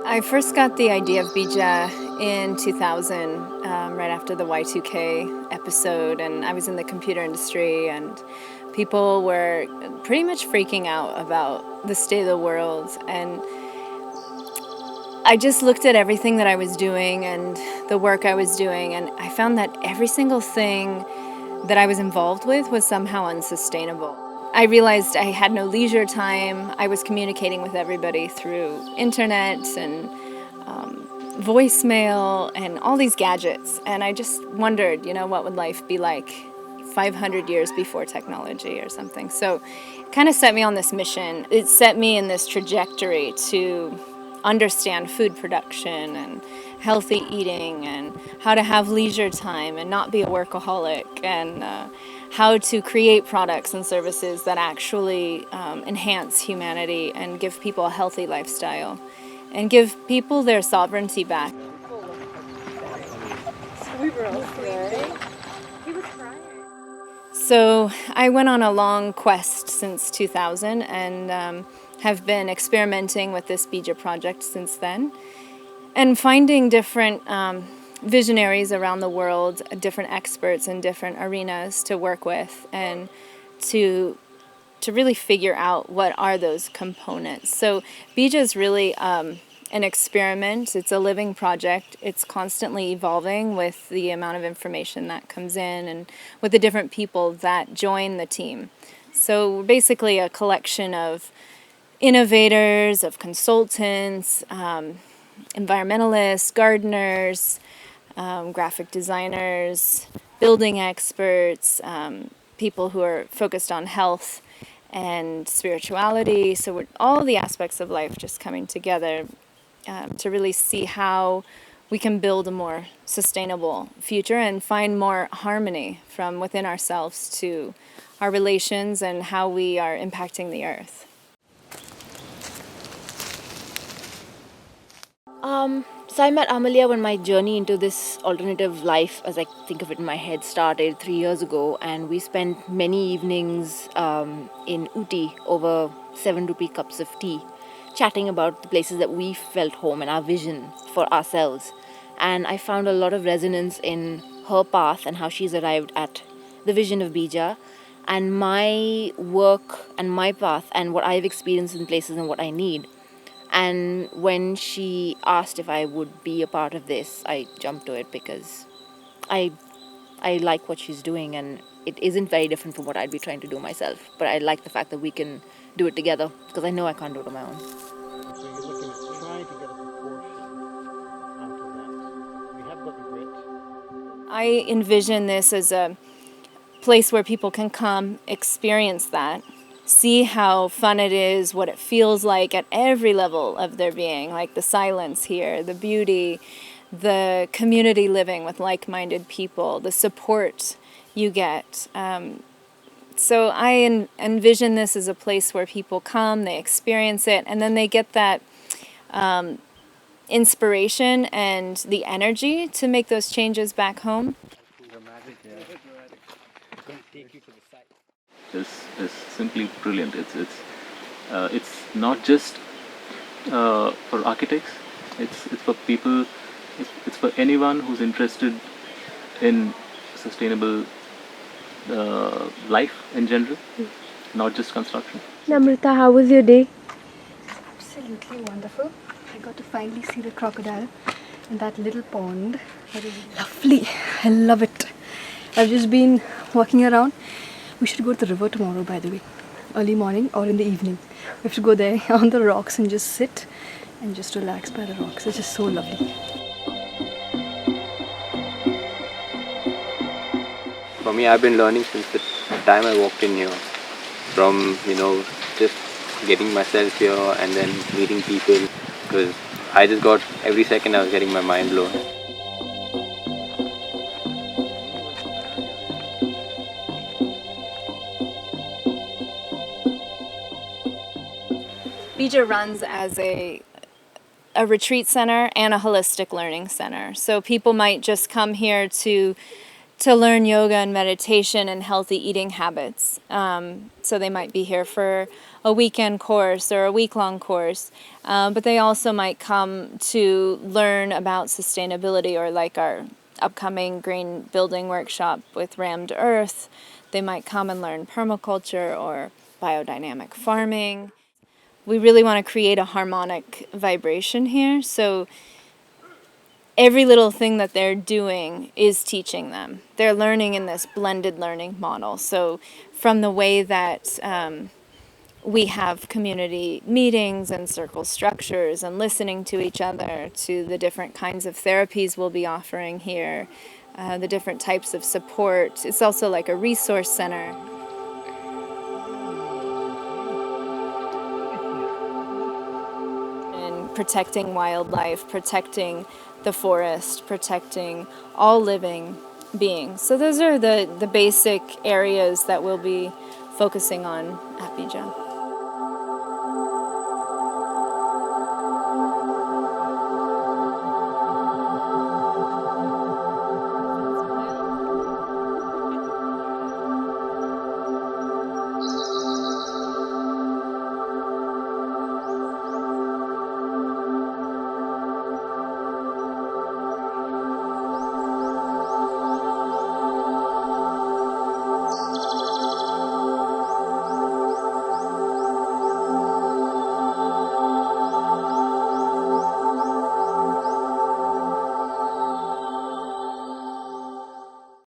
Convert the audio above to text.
I first got the idea of Beeja in 2000, right after the Y2K episode, and I was in the computer industry, and people were pretty much freaking out about the state of the world. And I just looked at everything that I was doing and the work I was doing, and I found that every single thing that I was involved with was somehow unsustainable. I realized I had no leisure time. I was communicating with everybody through internet and voicemail and all these gadgets. And I just wondered, what would life be like 500 years before technology or something. So it kind of set me on this mission. It set me in this trajectory to understand food production and healthy eating and how to have leisure time and not be a workaholic, and how to create products and services that actually enhance humanity and give people a healthy lifestyle and give people their sovereignty back. So I went on a long quest since 2000 and have been experimenting with this Beeja Project since then, and finding different visionaries around the world, different experts in different arenas to work with, and to really figure out what are those components. So Beeja is really an experiment. It's a living project. It's constantly evolving with the amount of information that comes in and with the different people that join the team. So we're basically a collection of innovators, of consultants, environmentalists, gardeners, graphic designers, building experts, people who are focused on health and spirituality. So we're, all the aspects of life just coming together to really see how we can build a more sustainable future and find more harmony from within ourselves to our relations and how we are impacting the earth. So I met Amelía when my journey into this alternative life, as I think of it in my head, started 3 years ago, and we spent many evenings in Ooty over 7 rupee cups of tea, chatting about the places that we felt home and our vision for ourselves. And I found a lot of resonance in her path and how she's arrived at the vision of Beeja, and my work and my path and what I've experienced in places and what I need. And when she asked if I would be a part of this, I jumped to it because I like what she's doing, and it isn't very different from what I'd be trying to do myself. But I like the fact that we can do it together, because I know I can't do it on my own. So you're looking at trying to get a proportion out of that. We have got the grit. I envision this as a place where people can come, experience that, see how fun it is, what it feels like at every level of their being, like the silence here, the beauty, the community living with like-minded people, the support you get. So I envision this as a place where people come, they experience it, and then they get that inspiration and the energy to make those changes back home. Is simply brilliant. It's not just for architects. It's for people. It's for anyone who's interested in sustainable life in general, not just construction. Namrata, how was your day? Absolutely wonderful. I got to finally see the crocodile in that little pond. That is lovely. I love it. I've just been walking around. We should go to the river tomorrow, by the way. Early morning or in the evening. We have to go there on the rocks and just sit and just relax by the rocks. It's just so lovely. For me, I've been learning since the time I walked in here. From, just getting myself here and then meeting people. Because I just got, every second I was getting my mind blown. Beeja runs as a retreat center and a holistic learning center. So people might just come here to to learn yoga and meditation and healthy eating habits. So they might be here for a weekend course or a week-long course, but they also might come to learn about sustainability, or like our upcoming green building workshop with Rammed Earth. They might come and learn permaculture or biodynamic farming. We really want to create a harmonic vibration here, so every little thing that they're doing is teaching them. They're learning in this blended learning model. So from the way that we have community meetings and circle structures and listening to each other, to the different kinds of therapies we'll be offering here, the different types of support. It's also like a resource center. And protecting wildlife, protecting the forest, protecting all living beings. So those are the basic areas that we'll be focusing on at Beeja.